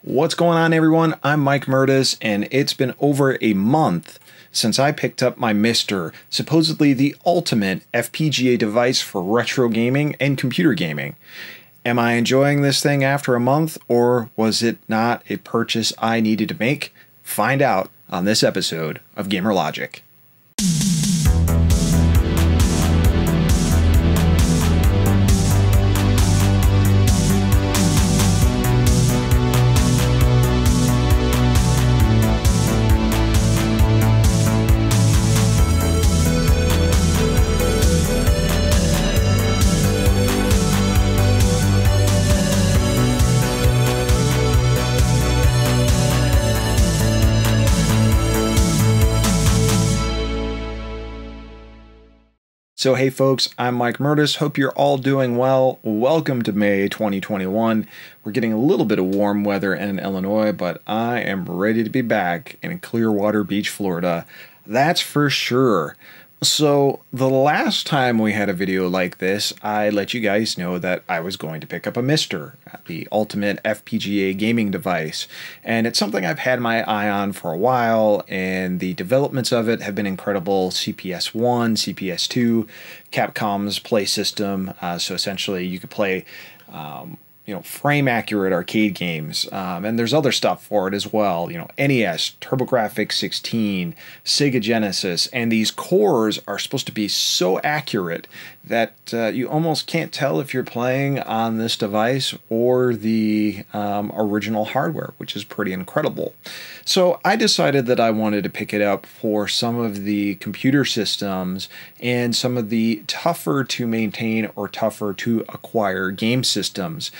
What's going on, everyone? I'm Mike Murtis, and it's been over a month since I picked up my MiSTer, supposedly the ultimate FPGA device for retro gaming and computer gaming. Am I enjoying this thing after a month, or was it not a purchase I needed to make? Find out on this episode of Gamer Logic. So hey folks, I'm Mike Murtis. Hope you're all doing well. Welcome to May 2021. We're getting a little bit of warm weather in Illinois, but I am ready to be back in Clearwater Beach, Florida. That's for sure. So the last time we had a video like this, I let you guys know that I was going to pick up a MiSTer, the ultimate FPGA gaming device. And it's something I've had my eye on for a while, and the developments of it have been incredible. CPS-1, CPS-2, Capcom's play system. So essentially you could play frame accurate arcade games, and there's other stuff for it as well. NES, TurboGrafx 16, Sega Genesis, and these cores are supposed to be so accurate that you almost can't tell if you're playing on this device or the original hardware, which is pretty incredible. So I decided that I wanted to pick it up for some of the computer systems and some of the tougher to maintain or tougher to acquire game systems.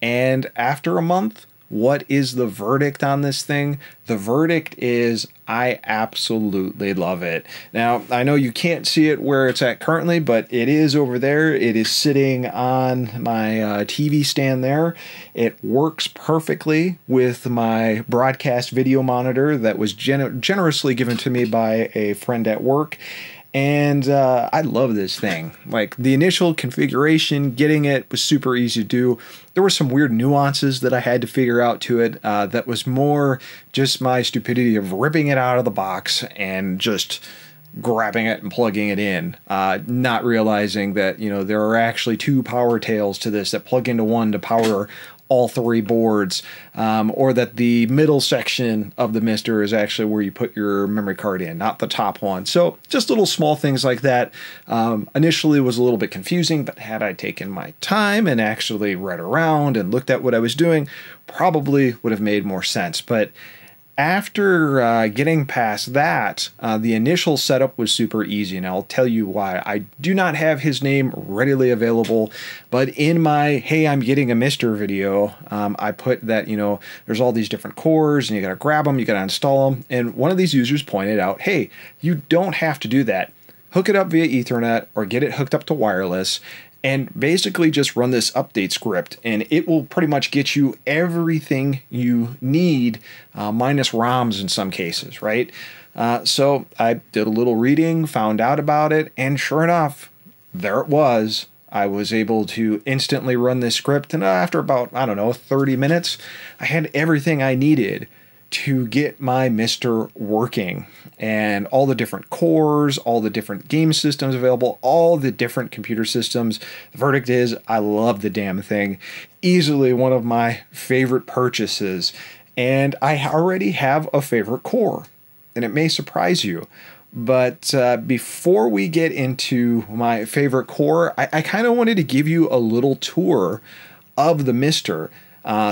And after a month, what is the verdict on this thing? The verdict is I absolutely love it. Now, I know you can't see it where it's at currently, but it is over there. It is sitting on my TV stand there. It works perfectly with my broadcast video monitor that was generously given to me by a friend at work. And I love this thing. Like, the initial configuration, getting it was super easy to do. There were some weird nuances that I had to figure out to it that was more just my stupidity of ripping it out of the box and just grabbing it and plugging it in, not realizing that, there are actually two power tails to this that plug into one to power all three boards, or that the middle section of the MiSTer is actually where you put your memory card in, not the top one. So just little small things like that. Initially was a little bit confusing, but had I taken my time and actually read around and looked at what I was doing, probably would have made more sense. But after getting past that, the initial setup was super easy, and I'll tell you why. I do not have his name readily available, but in my "Hey, I'm getting a MiSTer" video, I put that, there's all these different cores, and you gotta grab them, you gotta install them, and one of these users pointed out, hey, you don't have to do that. Hook it up via Ethernet or get it hooked up to wireless, and basically just run this update script, and it will pretty much get you everything you need, minus ROMs in some cases, right? So I did a little reading, found out about it, and sure enough, there it was. I was able to instantly run this script, and after about, 30 minutes, I had everything I needed to get my MiSTer working, and all the different cores, all the different game systems available, all the different computer systems. The verdict is I love the damn thing. Easily one of my favorite purchases, and I already have a favorite core, and it may surprise you. But before we get into my favorite core, I kind of wanted to give you a little tour of the MiSTer.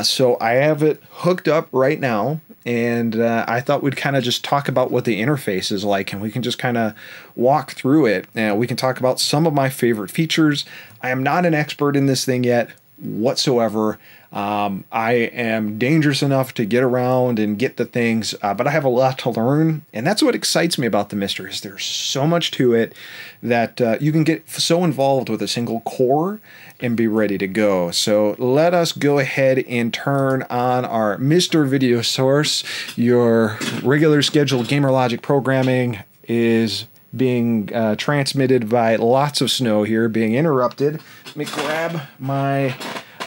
So I have it hooked up right now, and I thought we'd kind of just talk about what the interface is like, and we can just kind of walk through it. And we can talk about some of my favorite features. I am not an expert in this thing yet whatsoever. I am dangerous enough to get around and get the things, but I have a lot to learn, and that's what excites me about the MiSTer, is there's so much to it that you can get so involved with a single core and be ready to go. So let us go ahead and turn on our MiSTer video source. Your regular scheduled Gamer Logic programming is being transmitted by lots of snow here, being interrupted. Let me grab my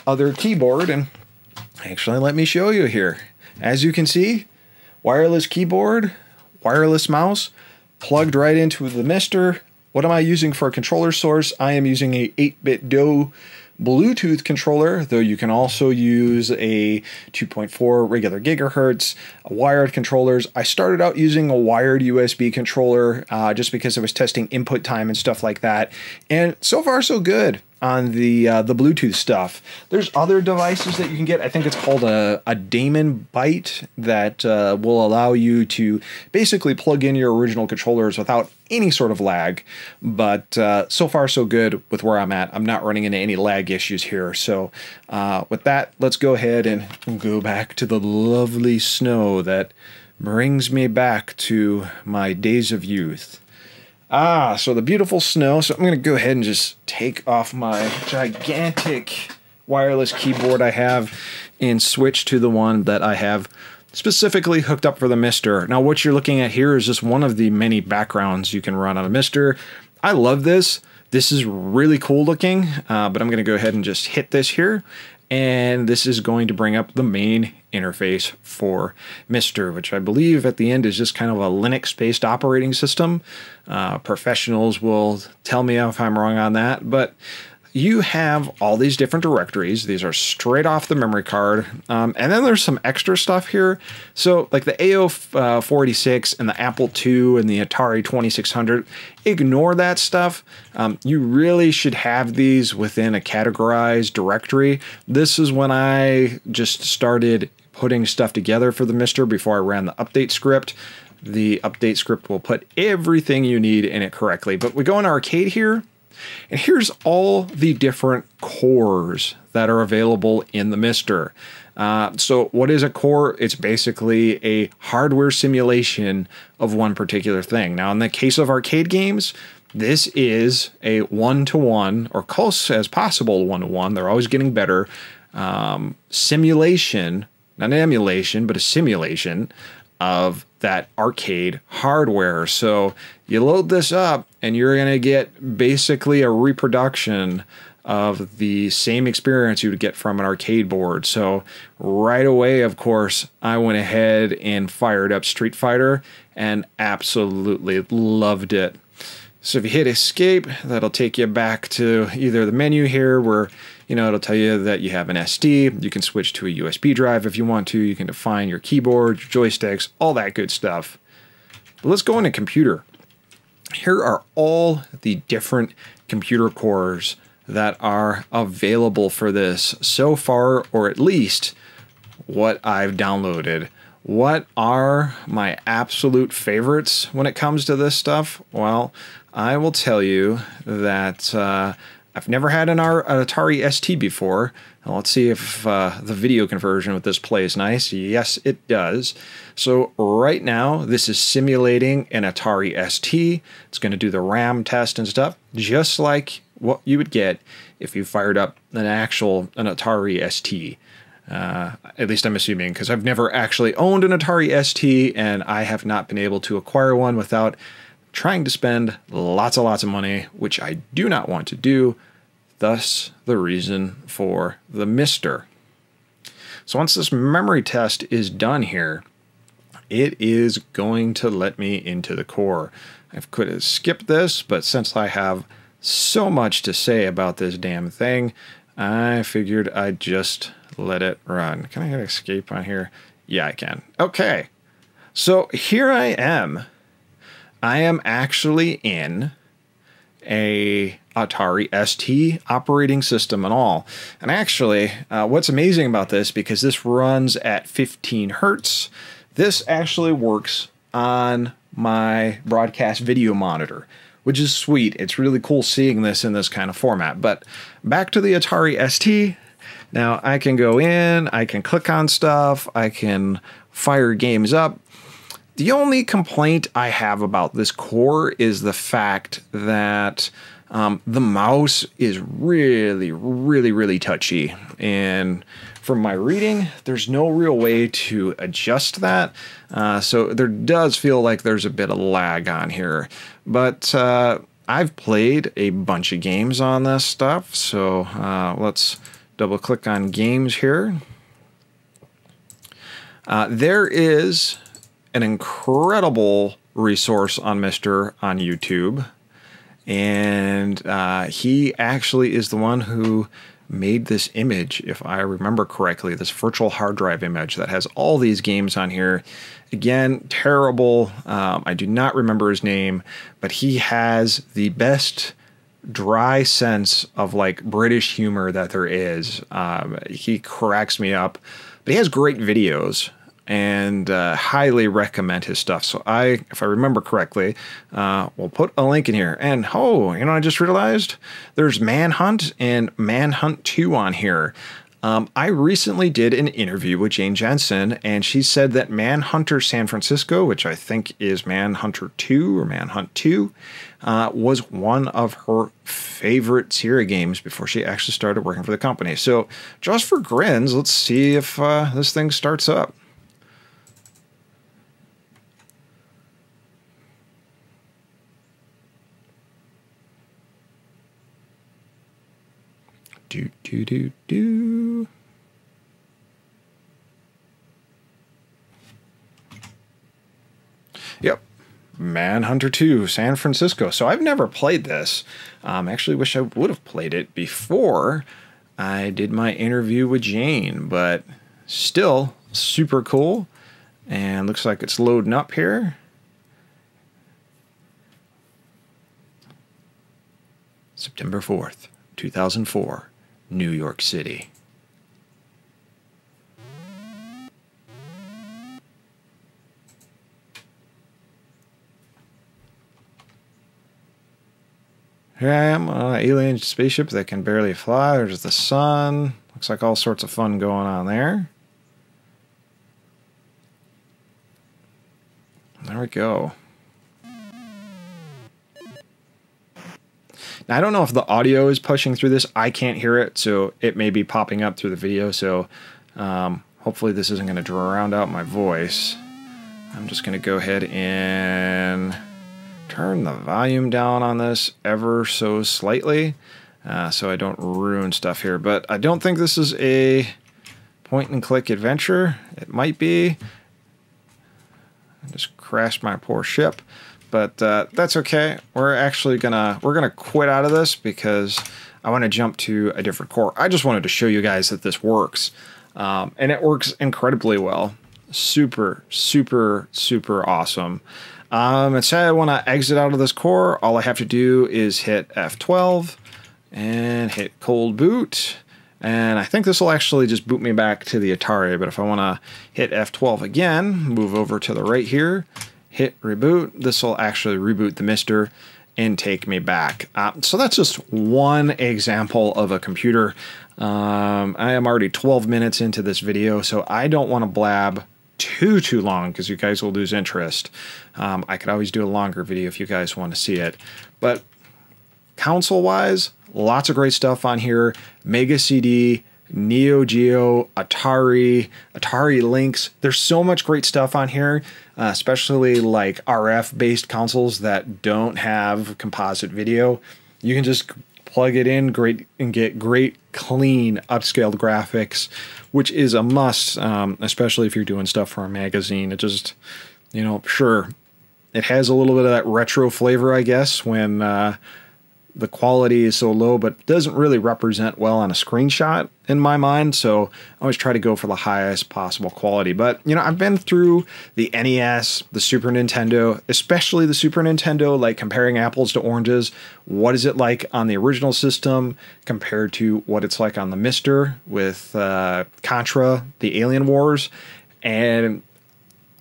other keyboard and Actually, let me show you here. As you can see, wireless keyboard, wireless mouse, plugged right into the MiSTer. What am I using for a controller source? I am using a 8-bit DOE Bluetooth controller, though you can also use a 2.4 regular gigahertz, wired controllers. I started out using a wired USB controller just because I was testing input time and stuff like that, and so far so good on the Bluetooth stuff. There's other devices that you can get. I think it's called a Damon Byte that will allow you to basically plug in your original controllers without any sort of lag. But so far so good with where I'm at. I'm not running into any lag issues here. So with that, let's go ahead and go back to the lovely snow that brings me back to my days of youth. So the beautiful snow. So I'm going to go ahead and just take off my gigantic wireless keyboard I have and switch to the one that I have specifically hooked up for the MiSTer. Now what you're looking at here is just one of the many backgrounds you can run on a MiSTer. I love this. This is really cool looking, but I'm going to go ahead and just hit this here. And this is going to bring up the main interface for MiSTer, which I believe at the end is just kind of a Linux-based operating system. Professionals will tell me if I'm wrong on that, but you have all these different directories. These are straight off the memory card. And then there's some extra stuff here. So like the Ao486 and the Apple II and the Atari 2600, ignore that stuff. You really should have these within a categorized directory. This is when I just started putting stuff together for the MiSTer before I ran the update script. The update script will put everything you need in it correctly. But we go in arcade here. And here's all the different cores that are available in the MiSTer. So what is a core? It's basically a hardware simulation of one particular thing. Now, in the case of arcade games, this is a one-to-one, or close as possible one-to-one. They're always getting better. Simulation, not an emulation, but a simulation of that arcade hardware. So you load this up and you're going to get basically a reproduction of the same experience you would get from an arcade board. So right away, of course, I went ahead and fired up Street Fighter and absolutely loved it. So if you hit escape, that'll take you back to either the menu here where, you know, it'll tell you that you have an SD. You can switch to a USB drive if you want to. You can define your keyboard, your joysticks, all that good stuff. But let's go into computer. Here are all the different computer cores that are available for this so far, or at least what I've downloaded. What are my absolute favorites when it comes to this stuff? Well, I will tell you that I've never had an Atari ST before. Now, let's see if the video conversion with this plays nice. Yes, it does. So right now, this is simulating an Atari ST. It's going to do the RAM test and stuff, just like what you would get if you fired up an Atari ST. At least I'm assuming, because I've never actually owned an Atari ST, and I have not been able to acquire one without trying to spend lots of money, which I do not want to do. Thus, the reason for the MiSTer. So once this memory test is done here, it is going to let me into the core. I could have skipped this, but since I have so much to say about this damn thing, I figured I'd just let it run. Can I hit escape on here? Yeah, I can. Okay. So here I am. I am actually in a Atari ST operating system and all. And actually, what's amazing about this, because this runs at 15 hertz, this actually works on my broadcast video monitor, which is sweet. It's really cool seeing this in this kind of format. But back to the Atari ST. Now I can go in, I can click on stuff, I can fire games up. The only complaint I have about this core is the fact that the mouse is really touchy. And from my reading, there's no real way to adjust that. So there does feel like there's a bit of lag on here. But I've played a bunch of games on this stuff. So let's double click on games here. There is an incredible resource on MiSTer on YouTube, and he actually is the one who made this image, if I remember correctly, this virtual hard drive image that has all these games on here. Again, terrible. I do not remember his name, but he has the best dry sense of like British humor that there is. He cracks me up, but he has great videos, and highly recommend his stuff. So if I remember correctly, we'll put a link in here. And I just realized there's Manhunt and Manhunt 2 on here. I recently did an interview with Jane Jensen, and she said that Manhunter San Francisco, which I think is Manhunter 2 or Manhunt 2, was one of her favorite Sierra games before she actually started working for the company. So just for grins, let's see if this thing starts up. Do. Yep. Manhunter 2, San Francisco. So I've never played this. Actually wish I would have played it before I did my interview with Jane, but still super cool. And looks like it's loading up here. September 4th, 2004. New York City. Here I am on an alien spaceship that can barely fly. There's the sun. Looks like all sorts of fun going on there. There we go. Now, I don't know if the audio is pushing through this. I can't hear it, so it may be popping up through the video. So hopefully this isn't going to drown out my voice. I'm just going to go ahead and turn the volume down on this ever so slightly so I don't ruin stuff here. But I don't think this is a point-and-click adventure. It might be. I just crashed my poor ship. But that's okay. We're gonna quit out of this because I want to jump to a different core. I just wanted to show you guys that this works, and it works incredibly well. Super, super, super awesome. And say I want to exit out of this core. All I have to do is hit F12 and hit cold boot. And I think this will actually just boot me back to the Atari. But if I want to hit F12 again, move over to the right here, hit reboot, this will actually reboot the MiSTer and take me back. So that's just one example of a computer. I am already 12 minutes into this video, so I don't want to blab too long because you guys will lose interest. I could always do a longer video if you guys want to see it. But console-wise, lots of great stuff on here. Mega CD, Neo Geo, Atari Lynx. There's so much great stuff on here, especially like RF-based consoles that don't have composite video. You can just plug it in and get great, clean, upscaled graphics, which is a must, especially if you're doing stuff for a magazine. It just, sure, it has a little bit of that retro flavor, I guess, when the quality is so low, but doesn't really represent well on a screenshot in my mind. So I always try to go for the highest possible quality. But, I've been through the NES, the Super Nintendo, especially the Super Nintendo, like comparing apples to oranges. What is it like on the original system compared to what it's like on the MiSTer with Contra, the Alien Wars? And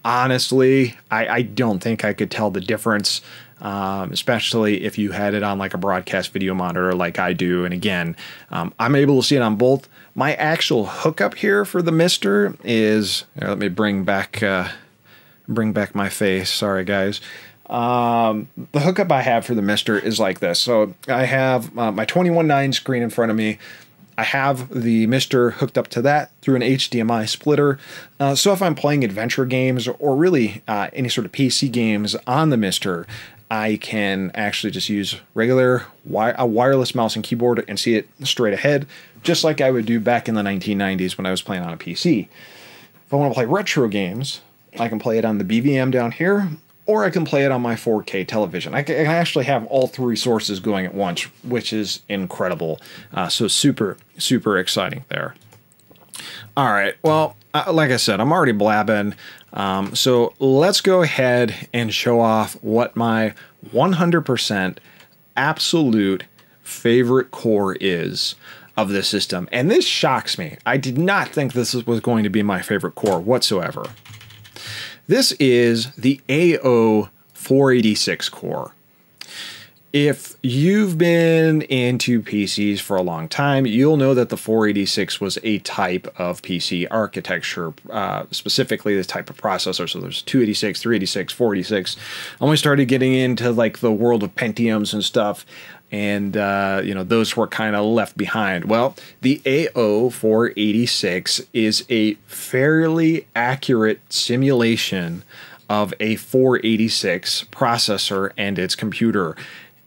honestly, I don't think I could tell the difference. Especially if you had it on like a broadcast video monitor like I do. And again, I'm able to see it on both. My actual hookup here for the MiSTer is, let me bring back my face. Sorry, guys. The hookup I have for the MiSTer is like this. So I have my 21.9 screen in front of me. I have the MiSTer hooked up to that through an HDMI splitter. So if I'm playing adventure games or really any sort of PC games on the MiSTer, I can actually just use a wireless mouse and keyboard and see it straight ahead, just like I would do back in the 1990s when I was playing on a PC. If I want to play retro games, I can play it on the BVM down here, or I can play it on my 4K television. I can actually have all three sources going at once, which is incredible. So super, super exciting there. All right, well, like I said, I'm already blabbing. So let's go ahead and show off what my 100% absolute favorite core is of this system. And this shocks me. I did not think this was going to be my favorite core whatsoever. This is the Ao486 Core. If you've been into PCs for a long time, you'll know that the 486 was a type of PC architecture, specifically this type of processor. So there's 286, 386, 486. I only started getting into like the world of Pentiums and stuff, and you know, those were kind of left behind. Well, the Ao486 is a fairly accurate simulation of a 486 processor and its computer.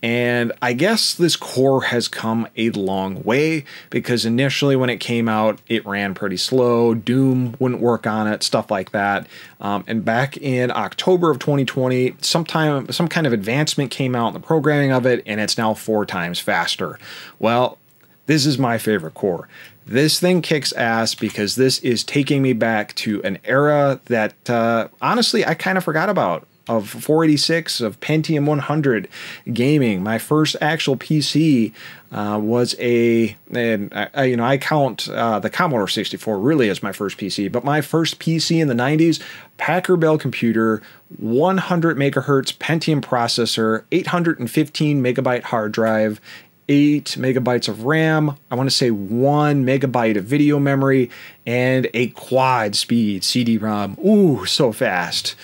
And I guess this core has come a long way, because initially when it came out, it ran pretty slow. Doom wouldn't work on it, stuff like that. And back in October of 2020, some kind of advancement came out in the programming of it, and it's now 4 times faster. Well, this is my favorite core. This thing kicks ass because this is taking me back to an era that honestly I kind of forgot about. Of 486, of Pentium 100 gaming. My first actual PC was I count the Commodore 64 really as my first PC, but my first PC in the 90s, Packard Bell computer, 100 megahertz Pentium processor, 815 megabyte hard drive, 8 megabytes of RAM, I want to say 1 megabyte of video memory, and a quad speed CD-ROM. Ooh, so fast.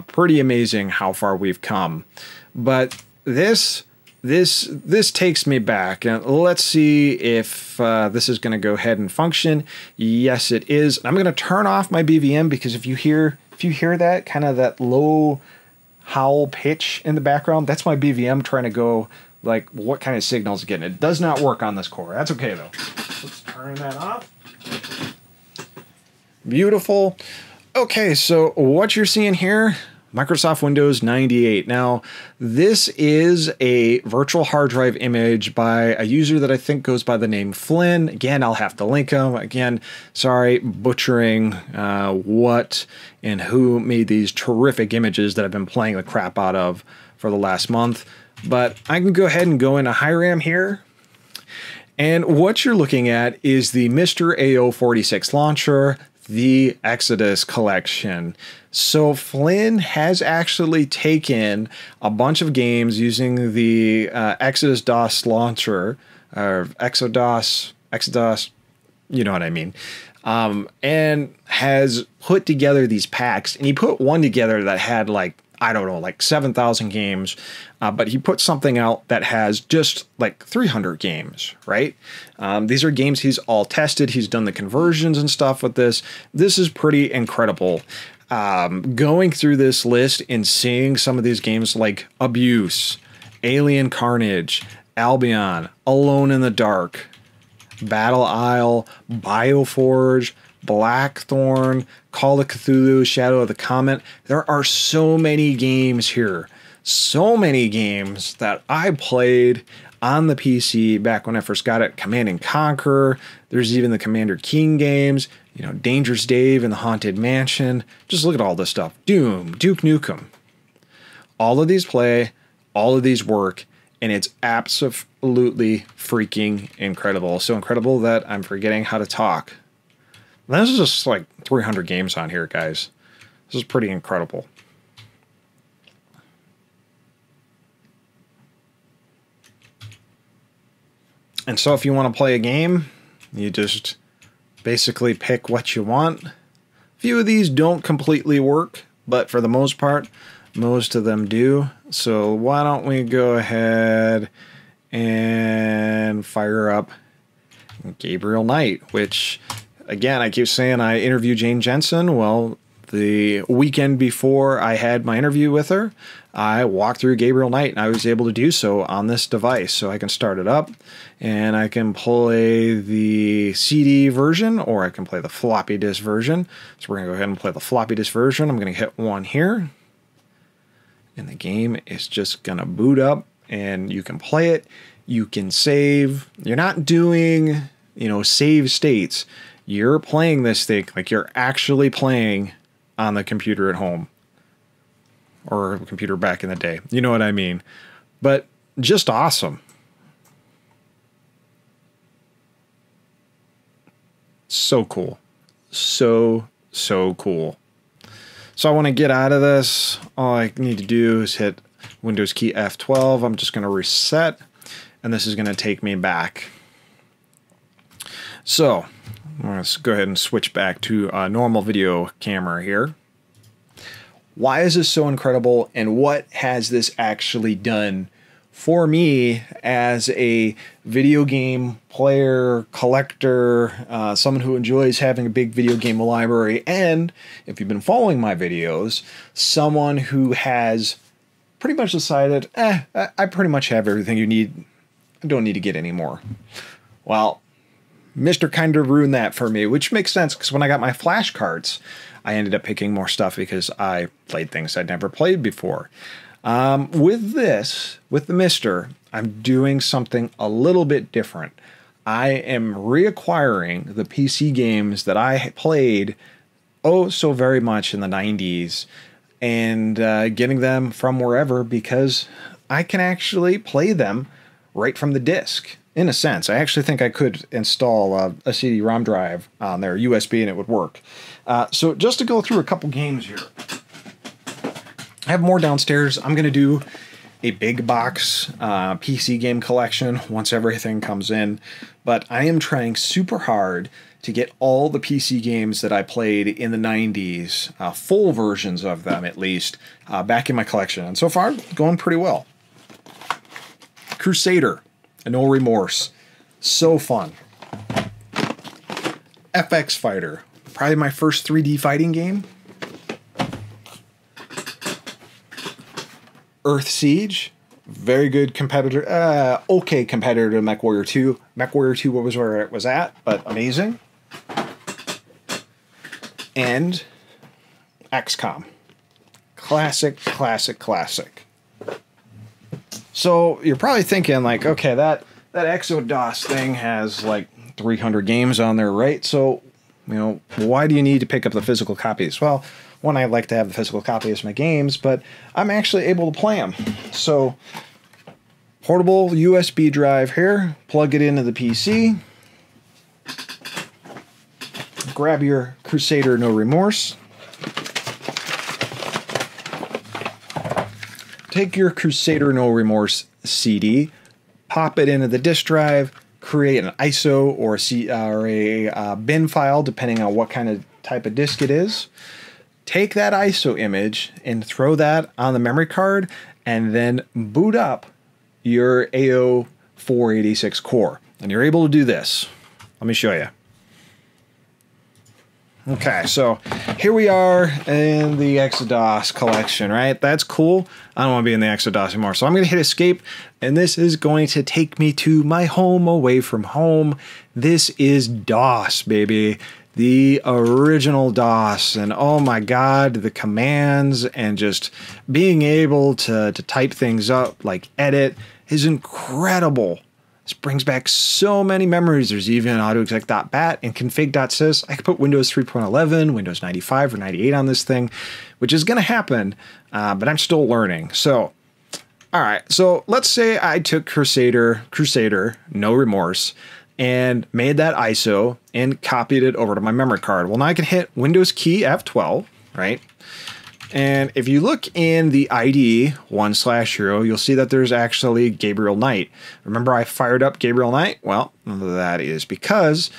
Pretty amazing how far we've come. But this takes me back. Let's see if this is going to go ahead and function. Yes, it is. I'm going to turn off my BVM, because if you hear that kind of that low howl pitch in the background, that's my BVM trying to go like what kind of signal is getting. It does not work on this core. That's okay though. Let's turn that off. Beautiful. Okay, so what you're seeing here, Microsoft Windows 98. Now, this is a virtual hard drive image by a user that I think goes by the name Flynn. Again, I'll have to link him. Again, sorry, butchering what and who made these terrific images that I've been playing the crap out of for the last month. But I can go ahead and go into HiRAM here. And what you're looking at is the MiSTer Ao486 launcher, the Exodus collection. So Flynn has actually taken a bunch of games using the Exodus DOS launcher, or Exodus, you know what I mean, and has put together these packs. And he put one together that had like, I don't know, like 7,000 games, but he put something out that has just like 300 games, right? These are games he's all tested. He's done the conversions and stuff with this. This is pretty incredible. Going through this list and seeing some of these games like Abuse, Alien Carnage, Albion, Alone in the Dark, Battle Isle, Bioforge, Blackthorn, Call of Cthulhu, Shadow of the Comet. There are so many games here. So many games that I played on the PC back when I first got it. Command & Conquer. There's even the Commander King games. You know, Dangerous Dave and the Haunted Mansion. Just look at all this stuff. Doom, Duke Nukem. All of these play. All of these work. And it's absolutely freaking incredible. So incredible that I'm forgetting how to talk. This is just like 300 games on here, guys. This is pretty incredible. And so if you want to play a game, you just basically pick what you want. A few of these don't completely work, but for the most part, most of them do. So why don't we go ahead and fire up Gabriel Knight, which, again, I keep saying I interviewed Jane Jensen. Well, the weekend before I had my interview with her, I walked through Gabriel Knight, and I was able to do so on this device. So I can start it up, and I can play the CD version, or I can play the floppy disk version. So we're going to go ahead and play the floppy disk version. I'm going to hit 1 here, and the game is just going to boot up, and you can play it. You can save. You're not doing, save states. You're playing this thing like you're actually playing on the computer at home. Or a computer back in the day. You know what I mean? But just awesome. So cool. So cool. So I want to get out of this. All I need to do is hit Windows key F12. I'm just going to reset. And this is going to take me back. So let's go ahead and switch back to a normal video camera here. Why is this so incredible, and what has this actually done for me as a video game player, collector, someone who enjoys having a big video game library, and, if you've been following my videos, someone who has pretty much decided, I pretty much have everything you need. I don't need to get any more. Well, MiSTer kind of ruined that for me, which makes sense because when I got my flashcards, I ended up picking more stuff because I played things I'd never played before. With the MiSTer, I'm doing something a little bit different. I am reacquiring the PC games that I played so very much in the 90s and getting them from wherever because I can actually play them right from the disc. In a sense, I actually think I could install a CD-ROM drive on their USB and it would work. So just to go through a couple games here. I have more downstairs. I'm going to do a big box PC game collection once everything comes in. But I am trying super hard to get all the PC games that I played in the 90s, full versions of them at least, back in my collection. And so far, going pretty well. Crusader. No Remorse. So fun. FX Fighter. Probably my first 3D fighting game. Earth Siege. Very good competitor. Okay competitor to MechWarrior 2. MechWarrior 2 was where it was at, but amazing. And XCOM. Classic, classic, classic. So you're probably thinking like, okay, that Exodus thing has like 300 games on there, right? So, why do you need to pick up the physical copies? Well, one, I like to have the physical copies of my games, but I'm actually able to play them. So, portable USB drive here, plug it into the PC, grab your Crusader No Remorse, take your Crusader No Remorse CD, pop it into the disk drive, create an ISO or a bin file, depending on what kind of type of disk it is. Take that ISO image and throw that on the memory card, and then boot up your Ao486 Core. And you're able to do this. Let me show you. Okay, so here we are in the Exodus collection, right? That's cool. I don't want to be in the Exodus anymore. So I'm going to hit escape, and this is going to take me to my home away from home. This is DOS, baby. The original DOS. And oh my God, the commands and just being able to type things up like edit is incredible. This brings back so many memories. There's even autoexec.bat and config.sys. I could put Windows 3.11, Windows 95 or 98 on this thing, which is going to happen, but I'm still learning. So, all right. So let's say I took Crusader, No Remorse, and made that ISO and copied it over to my memory card. Well, now I can hit Windows key F12, right? And if you look in the ID 1/0, you'll see that there's actually Gabriel Knight. Remember I fired up Gabriel Knight? Well, that is because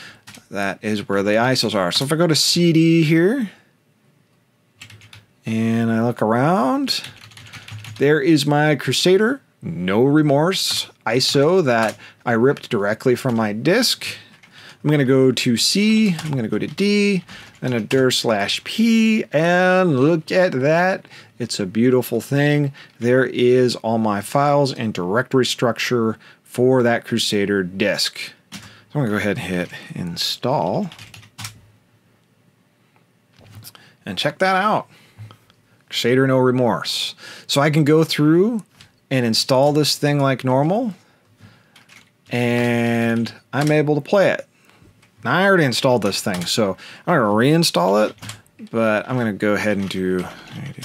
that is where the ISOs are. So if I go to CD here, and I look around, there is my Crusader No Remorse ISO that I ripped directly from my disk. I'm going to go to C, I'm going to go to D, and a dir/p, and look at that. It's a beautiful thing. There is all my files and directory structure for that Crusader disk. So I'm going to go ahead and hit install. And check that out. Crusader no remorse. So I can go through and install this thing like normal, and I'm able to play it. Now, I already installed this thing, so I'm going to reinstall it, but I'm going to go ahead and do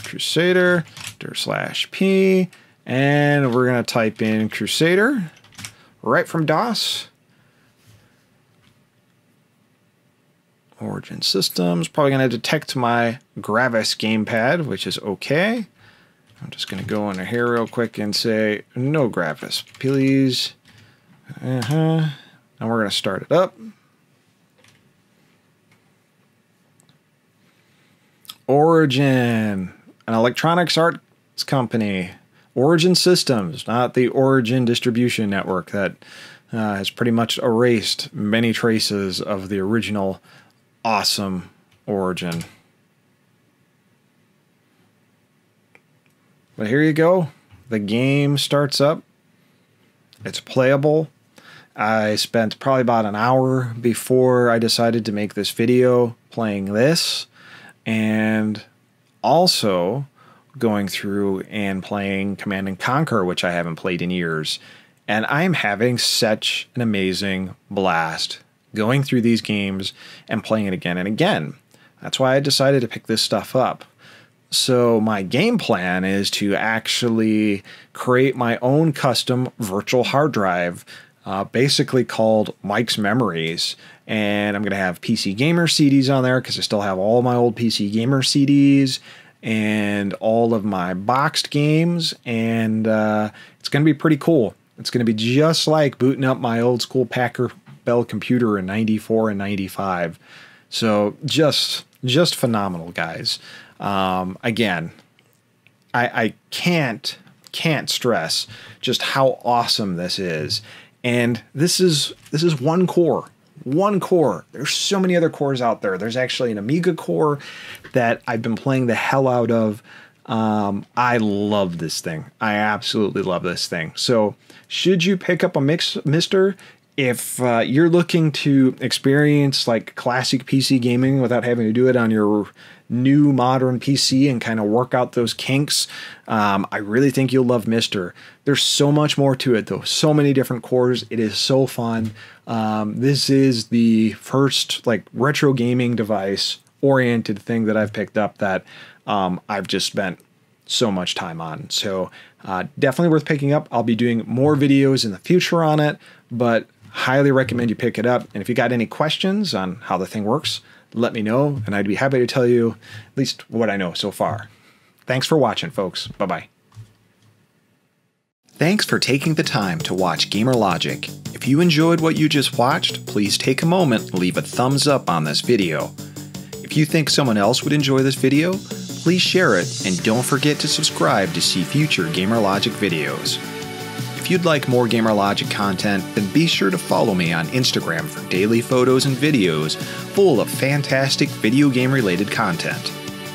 Crusader dir/p, and we're going to type in Crusader right from DOS. Origin Systems, probably going to detect my Gravis gamepad, which is okay. I'm just going to go under here real quick and say, no Gravis, please. And we're going to start it up. Origin, an electronics arts company. Origin Systems, not the Origin distribution network that has pretty much erased many traces of the original awesome Origin. But here you go. The game starts up. It's playable. I spent probably about an hour before I decided to make this video playing this, and also going through and playing Command & Conquer, which I haven't played in years. And I'm having such an amazing blast going through these games and playing it again and again. That's why I decided to pick this stuff up. So my game plan is to actually create my own custom virtual hard drive, basically called Mike's Memories. And I'm going to have PC Gamer CDs on there because I still have all my old PC Gamer CDs and all of my boxed games. And it's going to be pretty cool. It's going to be just like booting up my old school Packard Bell computer in 94 and 95. So just phenomenal, guys. Again, I can't stress just how awesome this is. And this is one core. One core. There's so many other cores out there. There's actually an Amiga core that I've been playing the hell out of. I love this thing. I absolutely love this thing. So should you pick up a MiSTer, if you're looking to experience like classic PC gaming without having to do it on your new modern PC and kind of work out those kinks, I really think you'll love MiSTer. There's so much more to it though. So many different cores. It is so fun. This is the first like retro gaming device oriented thing that I've picked up that I've just spent so much time on. So definitely worth picking up. I'll be doing more videos in the future on it, but highly recommend you pick it up. And if you got any questions on how the thing works, let me know, and I'd be happy to tell you at least what I know so far. Thanks for watching, folks. Bye-bye. Thanks for taking the time to watch Gamer Logic. If you enjoyed what you just watched, please take a moment and leave a thumbs up on this video. If you think someone else would enjoy this video, please share it, and don't forget to subscribe to see future Gamer Logic videos. If you'd like more Gamer Logic content, then be sure to follow me on Instagram for daily photos and videos full of fantastic video game related content.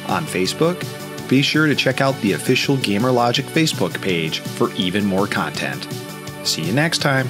On Facebook, be sure to check out the official Gamer Logic Facebook page for even more content. See you next time.